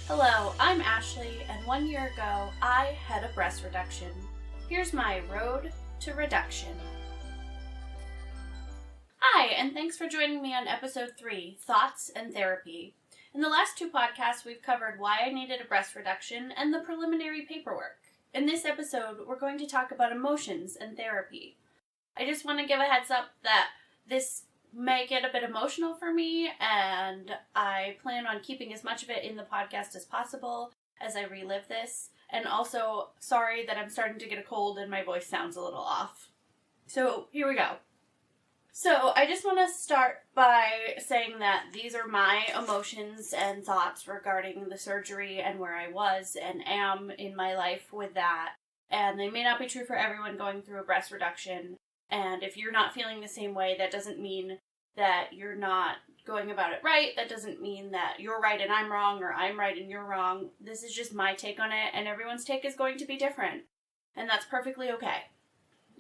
Hello, I'm Ashley, and 1 year ago, I had a breast reduction. Here's my road to reduction. Hi, and thanks for joining me on episode 3, Thoughts and Therapy. In the last 2 podcasts, we've covered why I needed a breast reduction and the preliminary paperwork. In this episode, we're going to talk about emotions and therapy. I just want to give a heads up that this may get a bit emotional for me, and I plan on keeping as much of it in the podcast as possible as I relive this. And also, sorry that I'm starting to get a cold and my voice sounds a little off. So, here we go. So, I just want to start by saying that these are my emotions and thoughts regarding the surgery and where I was and am in my life with that. And they may not be true for everyone going through a breast reduction. And if you're not feeling the same way, that doesn't mean that you're not going about it right. That doesn't mean that you're right and I'm wrong, or I'm right and you're wrong. This is just my take on it, and everyone's take is going to be different. And that's perfectly okay.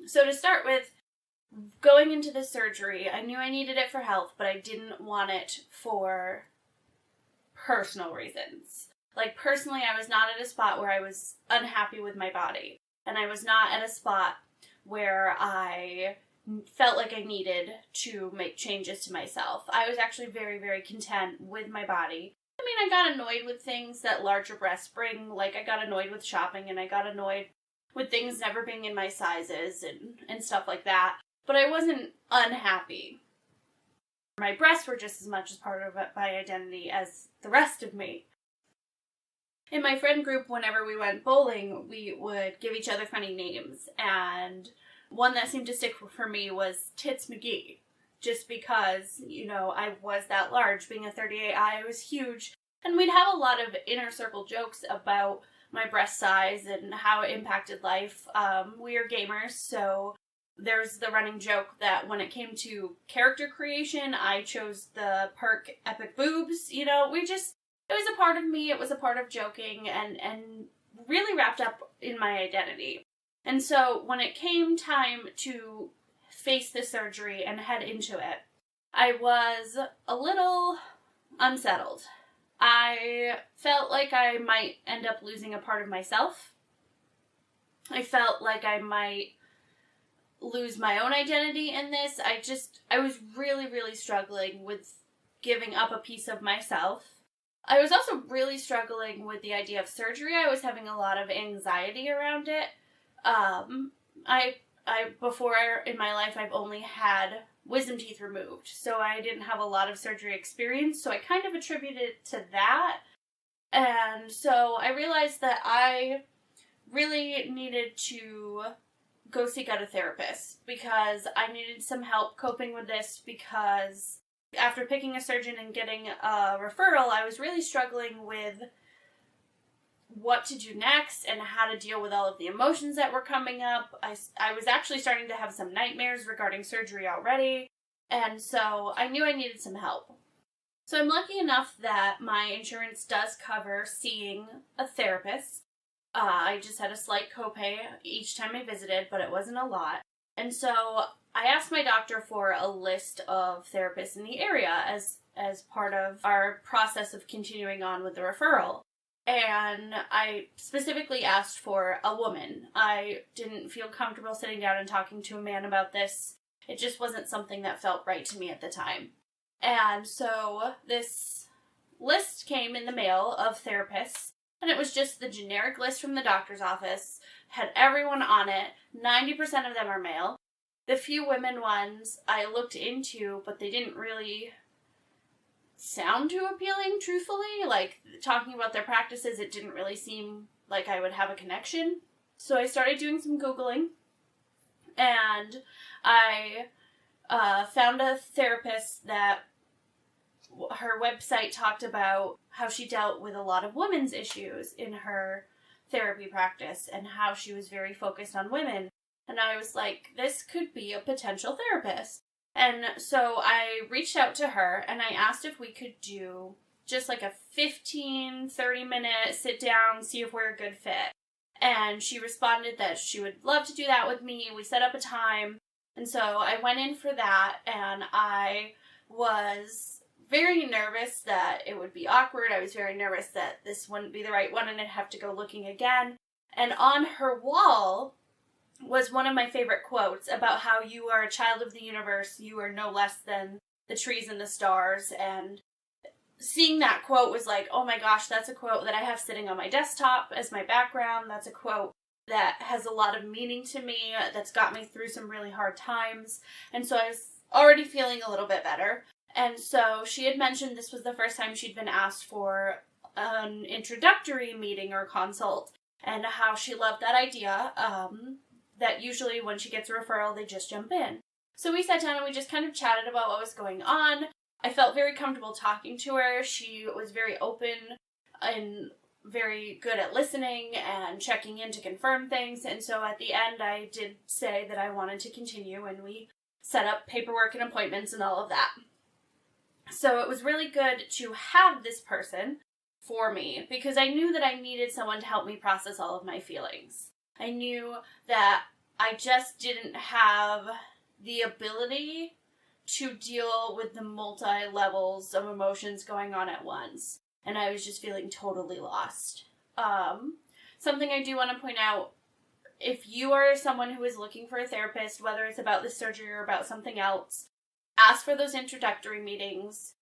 So to start with, going into the surgery, I knew I needed it for health, but I didn't want it for personal reasons. Like, personally, I was not at a spot where I was unhappy with my body. And I was not at a spot where I felt like I needed to make changes to myself. I was actually very, very content with my body. I mean, I got annoyed with things that larger breasts bring. Like, I got annoyed with shopping, and I got annoyed with things never being in my sizes and stuff like that. But I wasn't unhappy. My breasts were just as much as part of my identity as the rest of me. In my friend group, whenever we went bowling, we would give each other funny names, and one that seemed to stick for me was Tits McGee, just because, I was that large. Being a 38I, I was huge, and we'd have a lot of inner circle jokes about my breast size and how it impacted life. We are gamers, so there's the running joke that when it came to character creation, I chose the perk Epic Boobs. It was a part of me, it was a part of joking, and really wrapped up in my identity. And so when it came time to face the surgery and head into it, I was a little unsettled. I felt like I might end up losing a part of myself. I felt like I might lose my own identity in this. I was really, really struggling with giving up a piece of myself. I was also really struggling with the idea of surgery. I was having a lot of anxiety around it. Before in my life, I've only had wisdom teeth removed, so I didn't have a lot of surgery experience, so I kind of attributed it to that. And so I realized that I really needed to go seek out a therapist, because I needed some help coping with this, because after picking a surgeon and getting a referral, I was really struggling with what to do next and how to deal with all of the emotions that were coming up. I was actually starting to have some nightmares regarding surgery already, and so I knew I needed some help. So I'm lucky enough that my insurance does cover seeing a therapist. I just had a slight copay each time I visited, but it wasn't a lot. And so I asked my doctor for a list of therapists in the area as part of our process of continuing on with the referral. And I specifically asked for a woman. I didn't feel comfortable sitting down and talking to a man about this. It just wasn't something that felt right to me at the time. And so this list came in the mail of therapists, and it was just the generic list from the doctor's office, had everyone on it. 90% of them are male. The few women ones I looked into, but they didn't really sound too appealing, truthfully. Like, talking about their practices, it didn't really seem like I would have a connection. So I started doing some Googling, and I found a therapist that her website talked about how she dealt with a lot of women's issues in her therapy practice and how she was very focused on women. And I was like, this could be a potential therapist. And so I reached out to her and I asked if we could do just like a 15, 30-minute sit down, see if we're a good fit. And she responded that she would love to do that with me. We set up a time. And so I went in for that, and I was very nervous that it would be awkward. I was very nervous that this wouldn't be the right one and I'd have to go looking again. And on her wall was one of my favorite quotes about how you are a child of the universe, you are no less than the trees and the stars. And seeing that quote was like, oh my gosh, that's a quote that I have sitting on my desktop as my background. That's a quote that has a lot of meaning to me, that's got me through some really hard times. And so I was already feeling a little bit better. And so she had mentioned this was the first time she'd been asked for an introductory meeting or consult, and how she loved that idea, that usually when she gets a referral, they just jump in. So we sat down and we just kind of chatted about what was going on. I felt very comfortable talking to her. She was very open and very good at listening and checking in to confirm things. And so at the end, I did say that I wanted to continue, and we set up paperwork and appointments and all of that. So it was really good to have this person for me, because I knew that I needed someone to help me process all of my feelings. I knew that I just didn't have the ability to deal with the multi-levels of emotions going on at once, and I was just feeling totally lost. Something I do want to point out, if you are someone who is looking for a therapist, whether it's about this surgery or about something else, ask for those introductory meetings.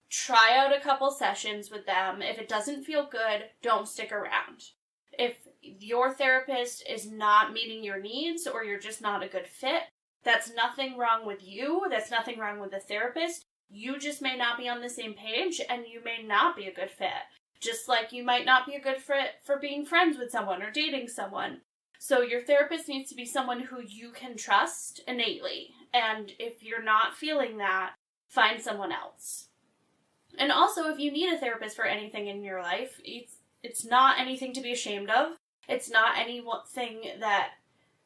Try out a couple sessions with them. If it doesn't feel good, don't stick around. If your therapist is not meeting your needs, or you're just not a good fit, that's nothing wrong with you. That's nothing wrong with the therapist. You just may not be on the same page, and you may not be a good fit. Just like you might not be a good fit for being friends with someone or dating someone. So your therapist needs to be someone who you can trust innately. And if you're not feeling that, find someone else. And also, if you need a therapist for anything in your life, it's not anything to be ashamed of. It's not anything that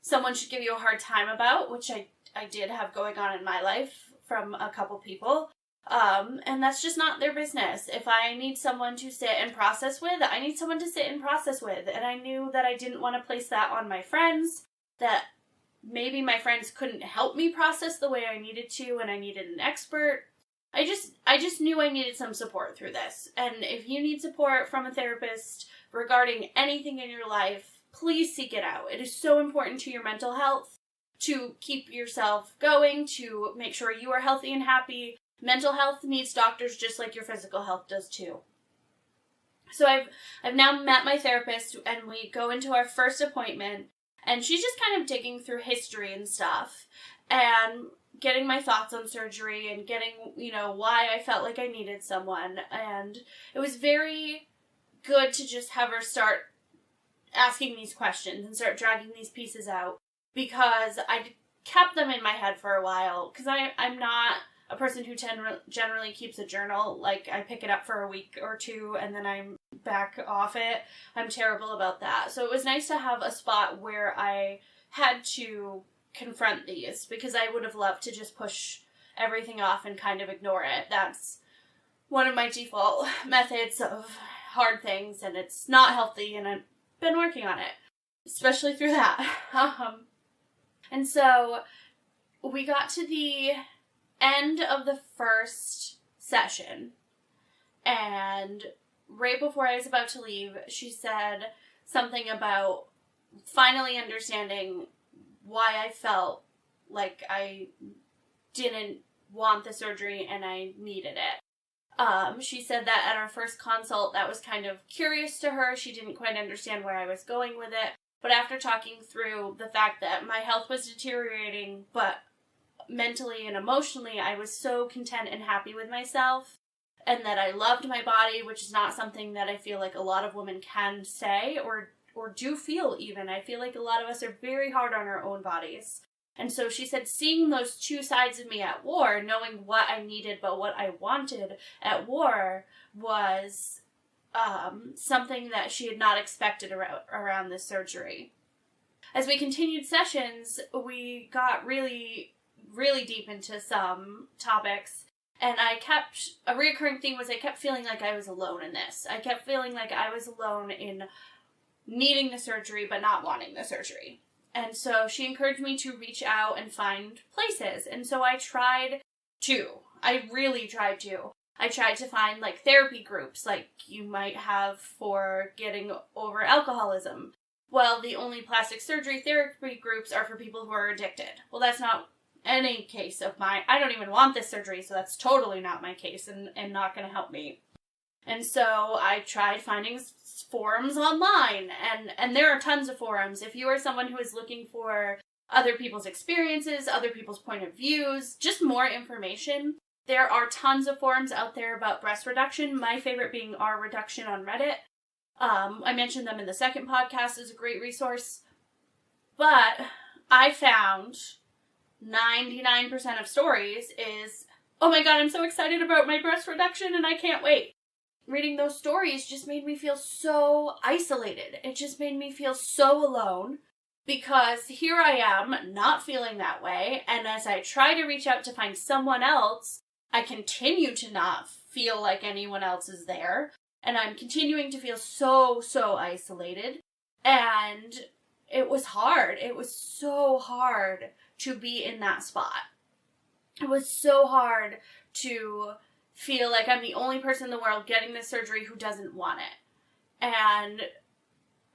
someone should give you a hard time about, which I did have going on in my life from a couple people. And that's just not their business. If I need someone to sit and process with, I need someone to sit and process with. And I knew that I didn't want to place that on my friends, that maybe my friends couldn't help me process the way I needed to, and I needed an expert. I just knew I needed some support through this. And if you need support from a therapist regarding anything in your life, please seek it out. It is so important to your mental health, to keep yourself going, to make sure you are healthy and happy. Mental health needs doctors just like your physical health does too. So I've now met my therapist, and we go into our first appointment, and she's just kind of digging through history and stuff, and getting my thoughts on surgery, and getting, why I felt like I needed someone. And it was very good to just have her start asking these questions and start dragging these pieces out, because I kept them in my head for a while, because I'm not a person who generally keeps a journal. Like, I pick it up for a week or two and then I'm back off it. I'm terrible about that. So it was nice to have a spot where I had to confront these, because I would have loved to just push everything off and kind of ignore it. That's one of my default methods of hard things, and it's not healthy, and I've been working on it, especially through that. And so we got to the end of the first session, and right before I was about to leave, she said something about finally understanding why I felt like I didn't want the surgery and I needed it. She said that at our first consult, that was kind of curious to her. She didn't quite understand where I was going with it. But after talking through the fact that my health was deteriorating, but mentally and emotionally, I was so content and happy with myself, and that I loved my body, which is not something that I feel like a lot of women can say or do feel even. I feel like a lot of us are very hard on our own bodies. And so she said seeing those two sides of me at war, knowing what I needed but what I wanted at war, was something that she had not expected around this surgery. As we continued sessions, we got really, really deep into some topics, and a reoccurring theme was I kept feeling like I was alone in this. I kept feeling like I was alone in needing the surgery but not wanting the surgery. And so she encouraged me to reach out and find places. And so I tried to. I really tried to. I tried to find, like, therapy groups, like you might have for getting over alcoholism. Well, the only plastic surgery therapy groups are for people who are addicted. Well, that's not any case of mine. I don't even want this surgery, so that's totally not my case and not going to help me. And so I tried finding forums online, and there are tons of forums. If you are someone who is looking for other people's experiences, other people's point of views, just more information, there are tons of forums out there about breast reduction, my favorite being R Reduction on Reddit. I mentioned them in the second podcast as a great resource. But I found 99% of stories is, oh my god, I'm so excited about my breast reduction and I can't wait. Reading those stories just made me feel so isolated. It just made me feel so alone. Because here I am, not feeling that way, and as I try to reach out to find someone else, I continue to not feel like anyone else is there, and I'm continuing to feel so isolated, and it was hard. It was so hard to be in that spot. It was so hard to feel like I'm the only person in the world getting this surgery who doesn't want it. And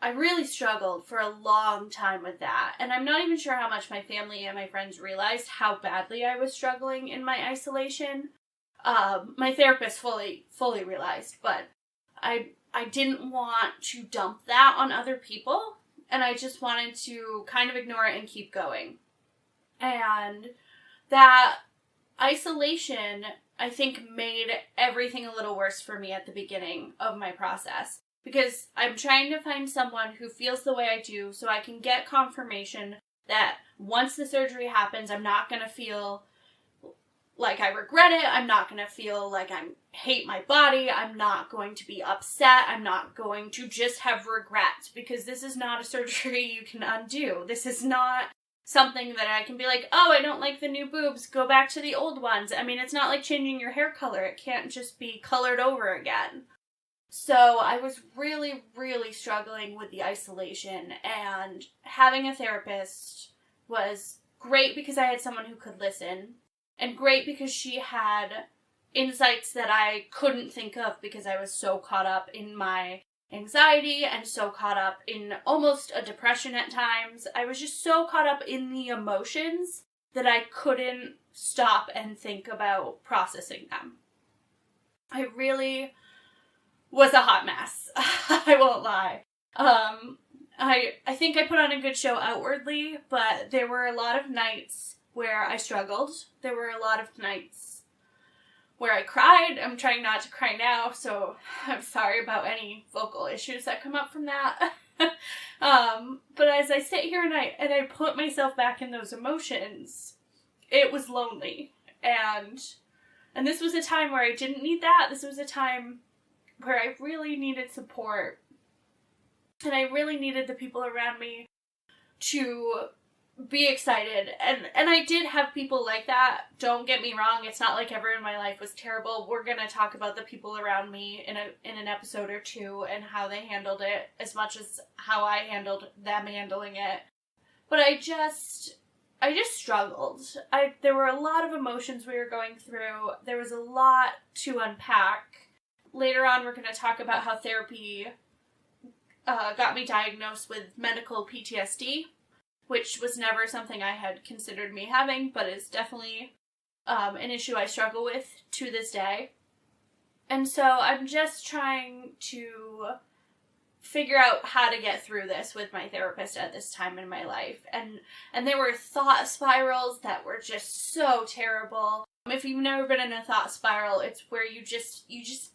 I really struggled for a long time with that, and I'm not even sure how much my family and my friends realized how badly I was struggling in my isolation. My therapist fully realized, but I didn't want to dump that on other people, and I just wanted to kind of ignore it and keep going. And that isolation, I think, made everything a little worse for me at the beginning of my process. Because I'm trying to find someone who feels the way I do so I can get confirmation that once the surgery happens, I'm not going to feel like I regret it. I'm not going to feel like I hate my body. I'm not going to be upset. I'm not going to just have regrets, because this is not a surgery you can undo. This is not something that I can be like, oh, I don't like the new boobs, go back to the old ones. I mean, it's not like changing your hair color. It can't just be colored over again. So I was really struggling with the isolation, and having a therapist was great because I had someone who could listen, and great because she had insights that I couldn't think of because I was so caught up in my anxiety and so caught up in almost a depression at times. I was just so caught up in the emotions that I couldn't stop and think about processing them. I really was a hot mess. I won't lie. I think I put on a good show outwardly, but there were a lot of nights where I struggled. There were a lot of nights where I cried. I'm trying not to cry now, so I'm sorry about any vocal issues that come up from that. But as I sit here and I put myself back in those emotions, it was lonely. And this was a time where I didn't need that. This was a time where I really needed support, and I really needed the people around me to be excited, and I did have people like that. Don't get me wrong, it's not like everyone in my life was terrible. We're gonna talk about the people around me in an episode or two and how they handled it as much as how I handled them handling it. But I just struggled. There were a lot of emotions we were going through. There was a lot to unpack. Later on, we're going to talk about how therapy got me diagnosed with medical PTSD, which was never something I had considered me having, but is definitely an issue I struggle with to this day. And so I'm just trying to figure out how to get through this with my therapist at this time in my life. And there were thought spirals that were just so terrible. If you've never been in a thought spiral, it's where you just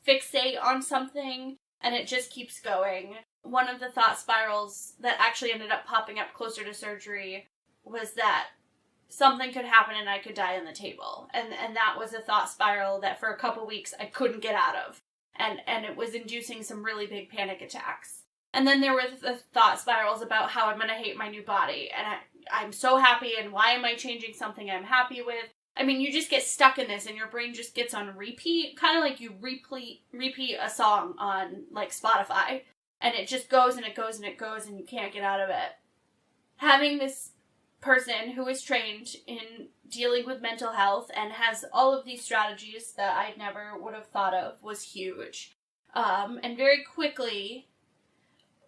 fixate on something and it just keeps going. One of the thought spirals that actually ended up popping up closer to surgery was that something could happen and I could die on the table. And that was a thought spiral that for a couple weeks I couldn't get out of. And it was inducing some really big panic attacks. And then there were the thought spirals about how I'm going to hate my new body. And I'm so happy, and why am I changing something I'm happy with? I mean, you just get stuck in this and your brain just gets on repeat. Kind of like you repeat a song on, like, Spotify. And it just goes and it goes and it goes and you can't get out of it. Having this person who is trained in dealing with mental health and has all of these strategies that I never would have thought of was huge. And very quickly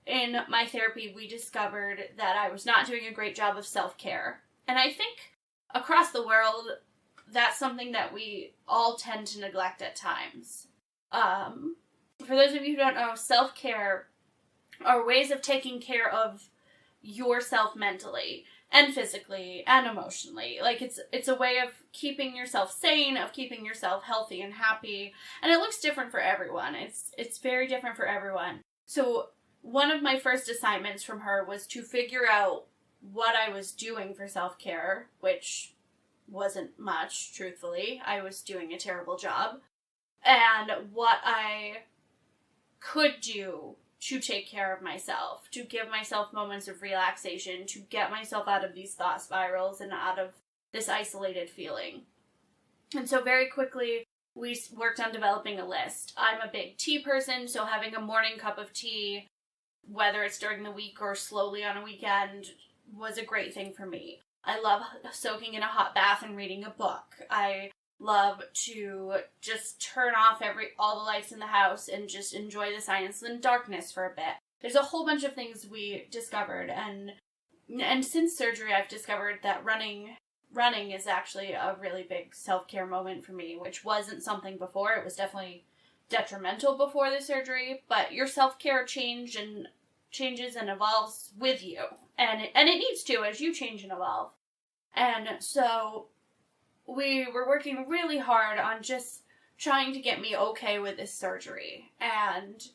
in my therapy, we discovered that I was not doing a great job of self-care. And I think across the world, that's something that we all tend to neglect at times. For those of you who don't know, self-care are ways of taking care of yourself mentally and physically and emotionally. Like, it's a way of keeping yourself sane, of keeping yourself healthy and happy, and it looks different for everyone. It's very different for everyone. So one of my first assignments from her was to figure out what I was doing for self-care, which wasn't much, truthfully. I was doing a terrible job. And what I could do to take care of myself, to give myself moments of relaxation, to get myself out of these thought spirals and out of this isolated feeling. And so very quickly, we worked on developing a list. I'm a big tea person, so having a morning cup of tea, whether it's during the week or slowly on a weekend, was a great thing for me. I love soaking in a hot bath and reading a book. I love to just turn off all the lights in the house and just enjoy the silence and darkness for a bit. There's a whole bunch of things we discovered, and since surgery I've discovered that running is actually a really big self-care moment for me, which wasn't something before. It was definitely detrimental before the surgery, but your self-care changes and evolves with you, and it needs to as you change and evolve. And so we were working really hard on just trying to get me okay with this surgery, and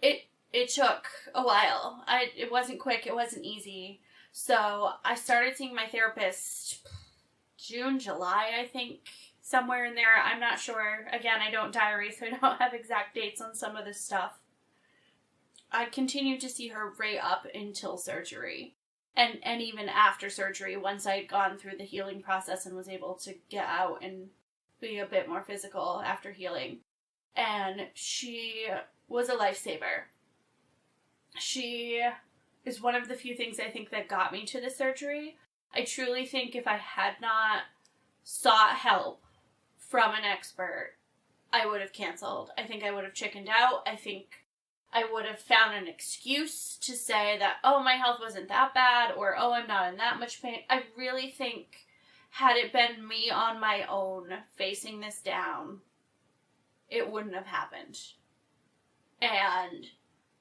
it took a while. It wasn't quick, it wasn't easy. So I started seeing my therapist June, July, I think, somewhere in there. I'm not sure. Again, I don't diary, so I don't have exact dates on some of this stuff. I continued to see her right up until surgery. And even after surgery, once I had gone through the healing process and was able to get out and be a bit more physical after healing. And she was a lifesaver. She is one of the few things I think that got me to the surgery. I truly think if I had not sought help from an expert, I would have canceled. I think I would have chickened out. I think I would have found an excuse to say that, oh, my health wasn't that bad, or, oh, I'm not in that much pain. I really think had it been me on my own facing this down, it wouldn't have happened. And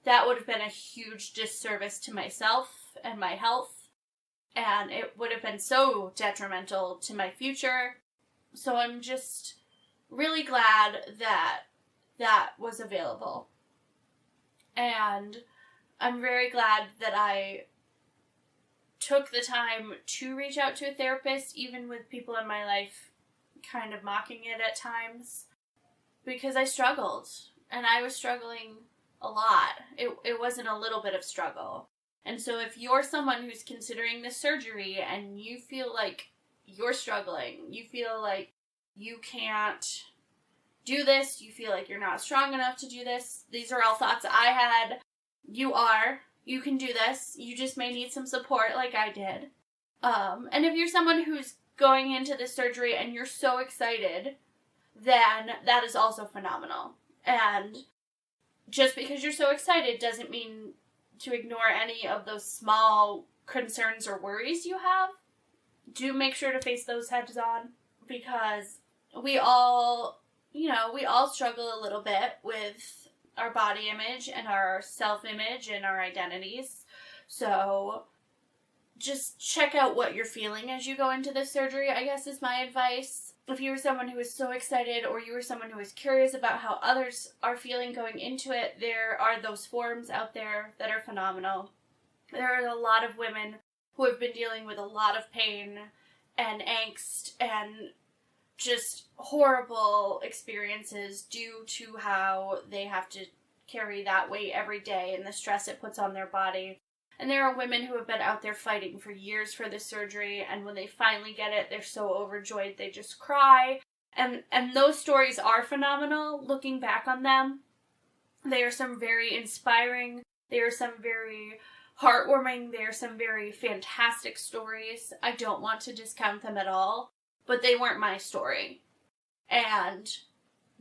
that would have been a huge disservice to myself and my health, and it would have been so detrimental to my future. So I'm just really glad that that was available. And I'm very glad that I took the time to reach out to a therapist, even with people in my life kind of mocking it at times, because I struggled, and I was struggling a lot. It wasn't a little bit of struggle. And so if you're someone who's considering this surgery and you feel like you're struggling, you feel like you can't do this, you feel like you're not strong enough to do this, these are all thoughts I had. You can do this. You just may need some support like I did. And if you're someone who's going into this surgery and you're so excited, then that is also phenomenal. And just because you're so excited doesn't mean to ignore any of those small concerns or worries you have. Do make sure to face those heads on, because we all struggle a little bit with our body image and our self-image and our identities. So just check out what you're feeling as you go into this surgery, I guess, is my advice. If you were someone who is so excited, or you were someone who is curious about how others are feeling going into it, there are those forums out there that are phenomenal. There are a lot of women who have been dealing with a lot of pain and angst and just horrible experiences due to how they have to carry that weight every day and the stress it puts on their body. And there are women who have been out there fighting for years for this surgery, and when they finally get it, they're so overjoyed they just cry. And those stories are phenomenal, looking back on them. They are some very inspiring, they are some very heartwarming. They're some very fantastic stories. I don't want to discount them at all, but they weren't my story. And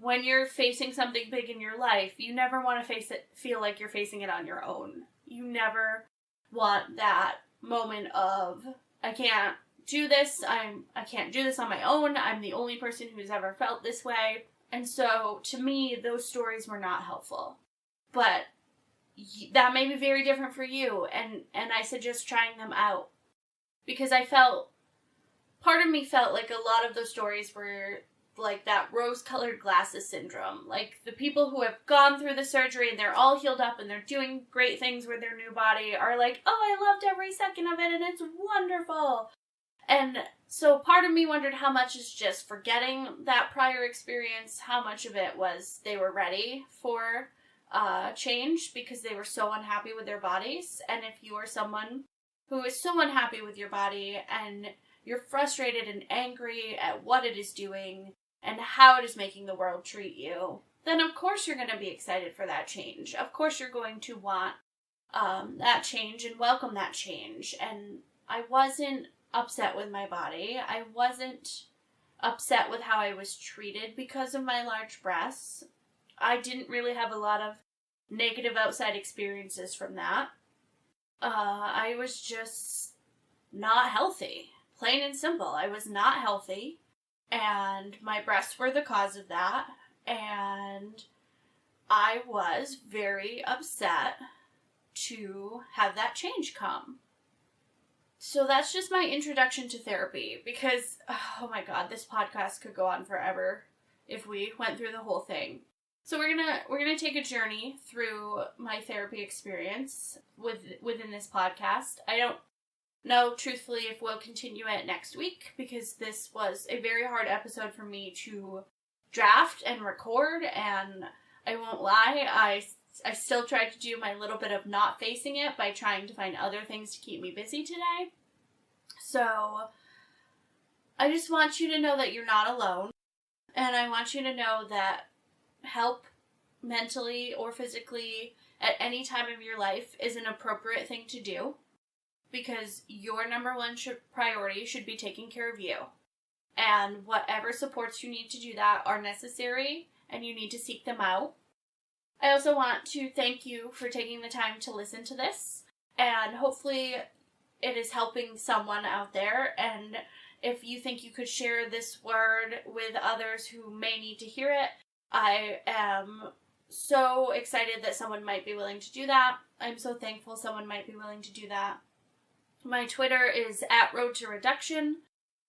when you're facing something big in your life, you never want to feel like you're facing it on your own. You never want that moment of, I can't do this, I can't do this on my own, I'm the only person who's ever felt this way. And so, to me, those stories were not helpful. But that may be very different for you, and I suggest trying them out. Because part of me felt like a lot of those stories were like that rose-colored glasses syndrome. Like, the people who have gone through the surgery and they're all healed up and they're doing great things with their new body are like, oh, I loved every second of it and it's wonderful. And so part of me wondered how much is just forgetting that prior experience, how much of it was they were ready for change because they were so unhappy with their bodies. And if you are someone who is so unhappy with your body and you're frustrated and angry at what it is doing and how it is making the world treat you, then of course you're going to be excited for that change. Of course you're going to want that change and welcome that change. And I wasn't upset with my body. I wasn't upset with how I was treated because of my large breasts. I didn't really have a lot of negative outside experiences from that. I was just not healthy. Plain and simple. I was not healthy. And my breasts were the cause of that. And I was very upset to have that change come. So that's just my introduction to therapy, because, oh my god, this podcast could go on forever if we went through the whole thing. So we're gonna take a journey through my therapy experience within this podcast. I don't know, truthfully, if we'll continue it next week, because this was a very hard episode for me to draft and record, and I won't lie, I still tried to do my little bit of not facing it by trying to find other things to keep me busy today. So, I just want you to know that you're not alone, and I want you to know that help mentally or physically at any time of your life is an appropriate thing to do, because your number one priority should be taking care of you. And whatever supports you need to do that are necessary, and you need to seek them out. I also want to thank you for taking the time to listen to this, and hopefully it is helping someone out there. And if you think you could share this word with others who may need to hear it, I am so excited that someone might be willing to do that. I'm so thankful someone might be willing to do that. My Twitter is @RoadToReduction.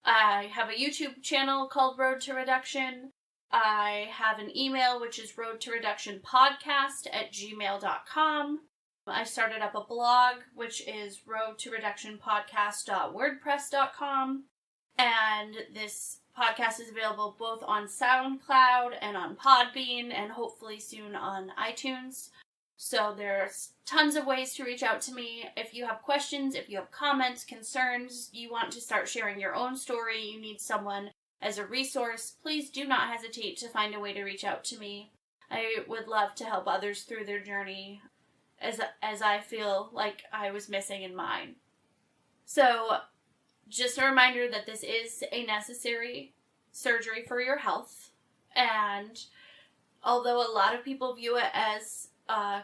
I have a YouTube channel called Road to Reduction. I have an email, which is roadtoreductionpodcast@gmail.com. I started up a blog, which is roadtoreductionpodcast.wordpress.com. And this podcast is available both on SoundCloud and on Podbean, and hopefully soon on iTunes. So there's tons of ways to reach out to me. If you have questions, if you have comments, concerns, you want to start sharing your own story, you need someone as a resource, please do not hesitate to find a way to reach out to me. I would love to help others through their journey as I feel like I was missing in mine. So, just a reminder that this is a necessary surgery for your health, and although a lot of people view it as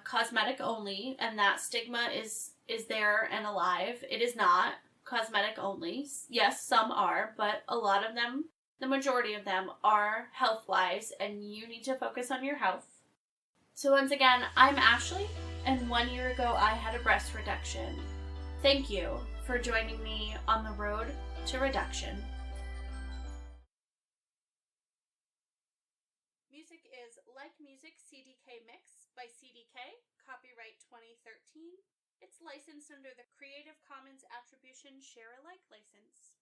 cosmetic only, and that stigma is there and alive, it is not cosmetic only. Yes, some are, but a lot of them, the majority of them, are health-wise, and you need to focus on your health. So once again, I'm Ashley, and 1 year ago I had a breast reduction. Thank you for joining me on the road to reduction. Music is Like Music CDK Mix by CDK, copyright 2013. It's licensed under the Creative Commons Attribution Share Alike license.